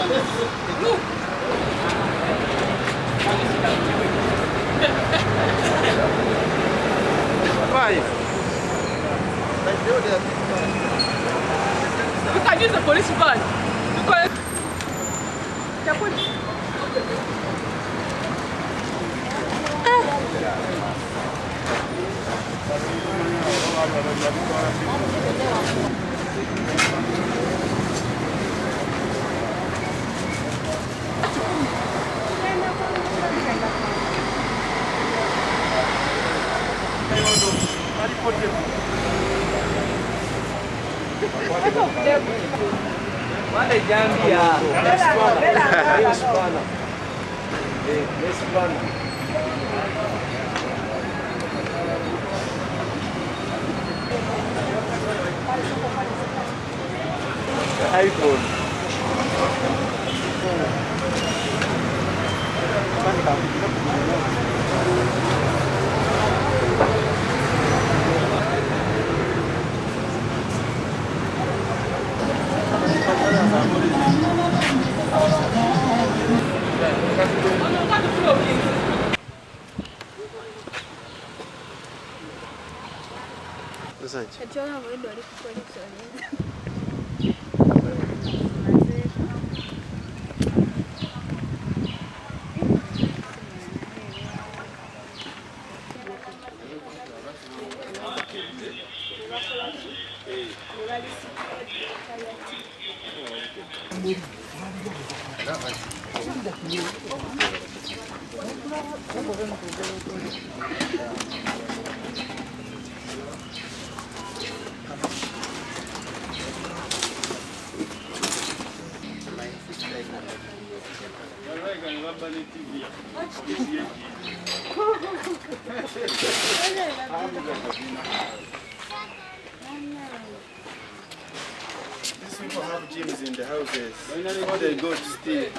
You can use the police van. Vale, Gambia. iPhone. These people have gyms in the houses. Or they go to steal.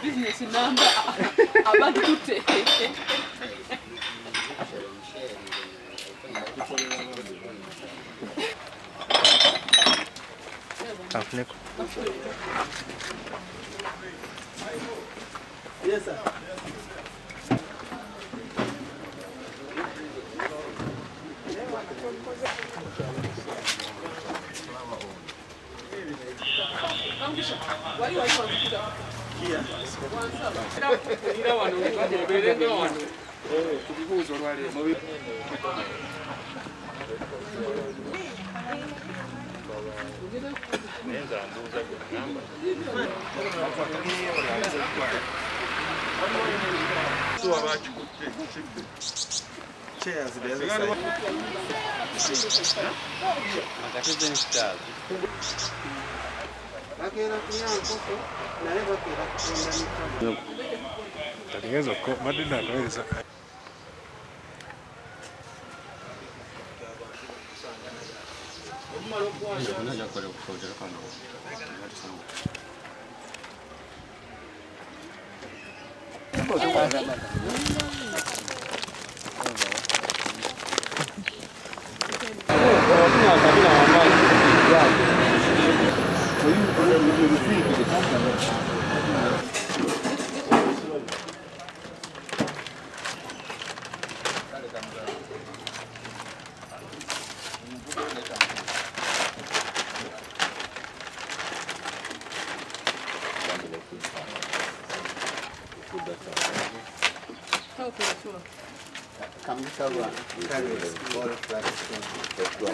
Business number about to take. Yes, sir. What do you want to do? Here. Chairs the other side.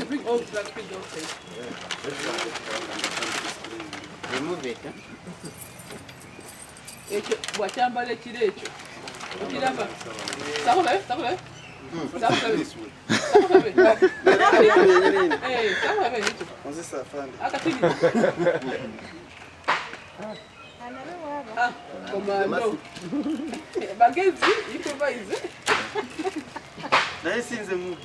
Bring all black things outside. Remove it. Ekyo bwakyambala ekiro ekyo okiraba sakobabe sakobabe sakobabe sakobabe ekyo akatini komando bagezi improvise Naye sinze mu.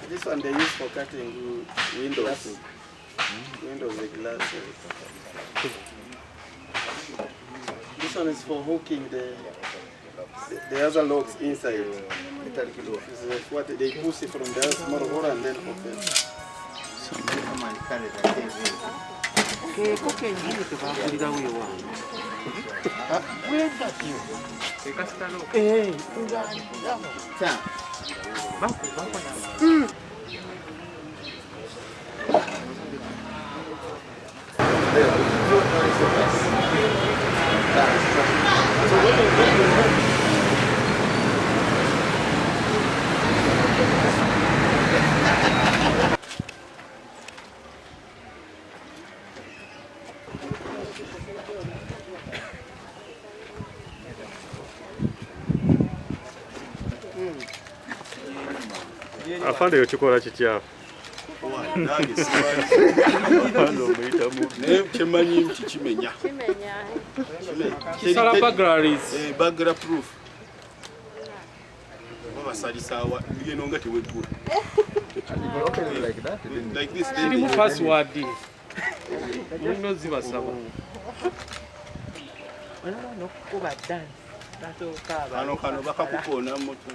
This one they use for cutting windows. Windows the glasses. This one is for hooking the other locks inside. This is what they push it from the other small hole and then open. Afande yochikola kitya? Chemanyi kimenya. Kisala burglaries. Burglar proof. Babasalisa awa bigeno nga teweggula. Like this. Kirimu password. Mulino zibasaba. Nokuba dance. Kano bakakukona moto.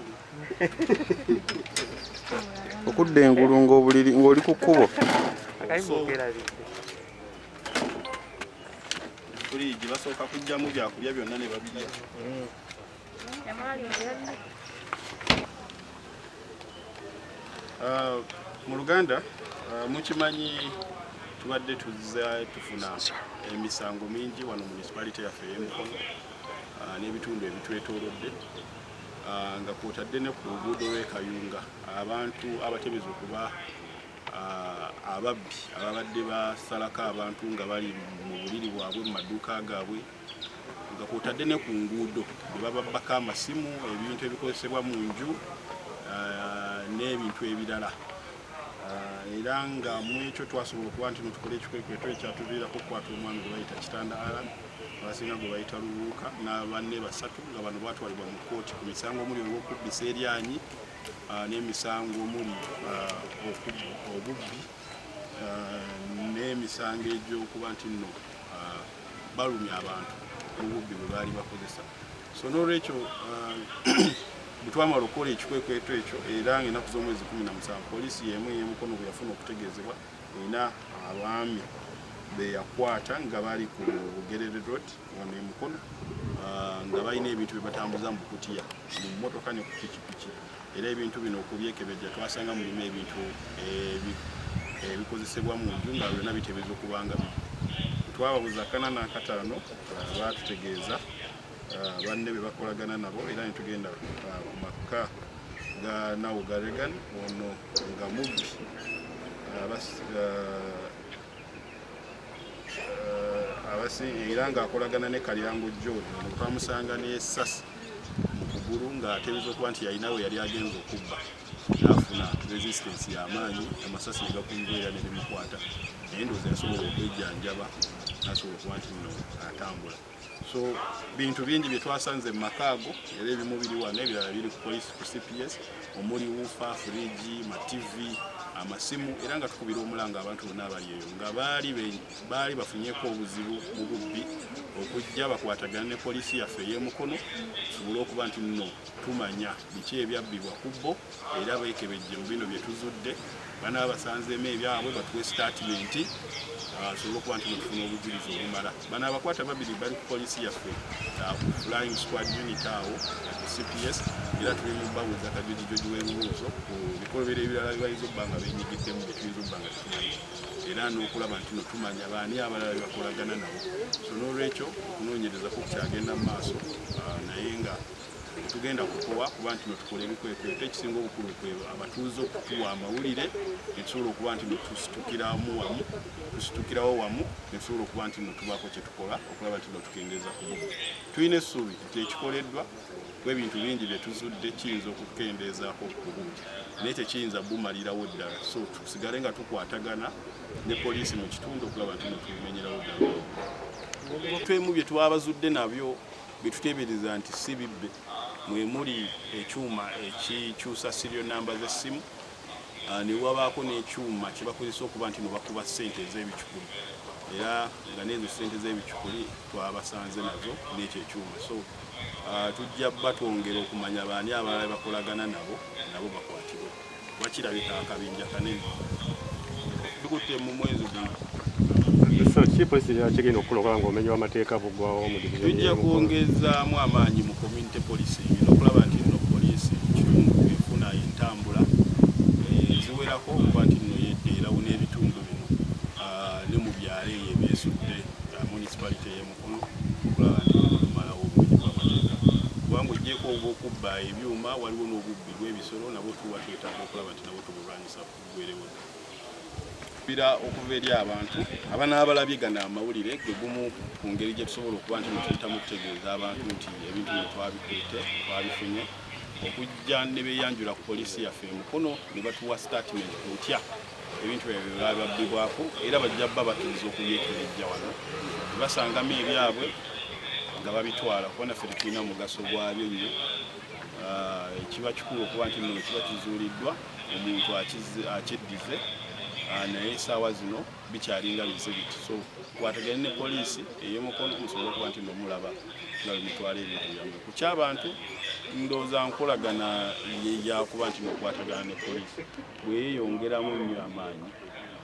Okudde engulu ng'obuliri ng'oli ku kkubo. Fuliji basooka kujjamu byakulya byonna ne babirya. Mu Luganda mukimanyi tubadde tufuna emisango mingi wano municipality yaffe y'Emukono n'ebitundu ebitwetoolodde nga kwotadde ne ku luguudo lw'Ekayunga abantu abatemeza okuba ababbi ababadde basalako abantu nga bali mu buliri bwabwe mu maduuka gaabwe nga kwotadde ne ku nguudo ne bababbako amasimu ebintu ebikozesebwa mu nju n'ebintu ebirala era nga mu ekyo twasobola okuba nti tukola ekikwekweto ekyatuviirako okukwata omwami gwe bayita Kitanda Alan abasinga gwe bayita Lubuuka n'abanne basatu nga bano baatwalibwa mu kkooti ku misango omuli olw'okubbisa eryanyi n'emisango omuli obubbi n'emisango egy'okuba nti nno balumya abantu mu bubbi bwe baali bakozesa. So n'olwekyo bwe twamala okukola ekikwekweto ekyo era ng'ennaku z'omwezi 17 poliisi y'emu ey'Emukono bwe yafuna okutegeezebwa erina abaami be yakwata nga bali ku Bugerere Road wano Mukono nga balina ebintu bye batambuza mu kutiya mu mmotoka ne ku pikipiki era ebintu bino okubyekebejja twasanga mulimu ebintu ebikozesebwa mu nju nga byonna biteebereza okubanga twababuza 4 na 5 baatutegeeza banne be bakolagana nabo era ne tugenda ku maka ga Nawo Garegan ono nga mubbi era ng'akolagana ne Kalyango John twamusanga n'essasi mu kugulu ng'atebereza okuba nti yalina we yali agenza okubba n'afuna resistance y'amaanyi amasasi ne gakunjwera ne bimukwata naye ndowooza yasobola okwejjanjaba n'asobola okuba nti nno atambula. So bintu bingi bye twasanze mu maka ago era ebimu biri wano ebirala biri ku poliisi ku CPS omuli wuufa fridge mativi amasimu era nga tukubira omulanga abantu bonna abali eyo nga baali bafunyeko obuzibu mu bubbi okujja bakwatagana ne poliisi yaffe ey'Emukono tusobole okuba nti nno tumanya biki ebyabbibwa ku bo era beekebejje mu bino bye tuzudde banaaba basanzeemu ebyabwe batuwe statement asobola okuba nti tufuna obujulizi obumala. Bano abakwata babiri bali ku poliisi yaffe ku flying squad unit awo ku CPS era tuli mu babuuza kajojijoji w'ebibuuzo ku bikolobero ebirala bibayinza obba nga beenyigiddemu bye tuyinza obba nga tumanyi era n'okulaba nti no tumanya baani abalala be bakolagana nabo. So n'olwekyo okunoonyereza ko kukyagenda mu maaso naye nga tugenda kukowa kuba nti no tukola ebikwekweto ekisinga obukulu kwe abatuuze okutuwa amawulire ne tusobola okuba nti no tusitukirawo wamu ne tusobola okuba nti no tubaako kye tukola okulaba nti no tukendeeza ku bubbi. Tulina essuubi nti ekikoleddwa ebintu bingi bye tuzudde kiyinza okukendeezaako ku bubbi naye tekiyinza bumalirawo ddala. So tusigale nga tukwatagana ne poliisi mu kitundu okulaba nti no tubimenyerawo ddala. Twemu bye twabazudde nabyo bituteebereza nti si bibbe mwe muli ekyuma ekikyusa serial number z'essimu ne wabaako n'ekyuma kye bakozesa okuba nti no bakuba ssente ez'ebicukuli era nga n'ezo ssente z'ebicukuli twabasanze nazo n'ekyo ekyuma. So tujja batwongera okumanya baani abalala bakolagana nabo bakwatibwe. Wakirabika akabinja kanene bikutte mu mwezi guno. So poliisi yakigenda okulokola ng'omenyi w'amateeka buggwawo mu division. Tujja kwongezaamu amaanyi mu community policing n'okulaba nti nno poliisi mu kitundu efuna entambula ziwerako okuba nti nno yeddeerawo n'ebitundu bino ne mu byalo eyo ebyesudde municipality y'e Mukono okulaba nti tumalawo obumenyi bw'amateeka. Kubanga ojjeeko obw'okubba ebyuma waliwo n'obubbi bw'ebisolo nabwo tuba twetaaga okulaba nti nabwo tubulwanyisa buggwerewo. Okuva eri abantu abanaabalabye gano amawulire gwe gumu ku ngeri gye tusobola okuba nti tuyitamu okutegeeza abantu nti ebintu bye twabikutte twabifunye okujja ne beeyanjula ku poliisi yaffe e Mukono ne batuwa statement kutya ebintu ebyo babibbwako era bajja bba bakkiriza okubyekelejja wano ne basangamu ebyabwe nga babitwala kuba naffe tetulina mugaso gwabyo nnyo. Kiba kikulu okuba nti nno kiba kizuuliddwa omuntu akiddize naye essaawa zino bikyalinga bize biti. So kwatagane ne poliisi ey'e Mukono musobole okuba nti nomulaba nga bimutwala ebintu byammwe. Ku ky'abantu ndowooza nkolagana yakuba nti nokwatagana ne poliisi bweyeyongeramu nnyo amaanyi,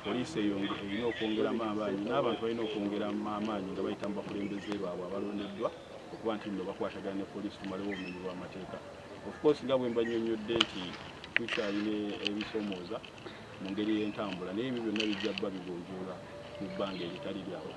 poliisi erina okwongeramu amaanyi n'abantu balina okwongeramu amaanyi nga bayita mu bakulembeze baabwe abalondeddwa okuba nti nno bakwatagana ne poliisi tumalewo obumenyi bw'amateeka. Of course nga bwe mbannyonnyodde nti tukyalina ebisomooza mu ngeri y'entambula naye ebyo byonna bijja bba bigonjoola mu bbanga eritali lyawo.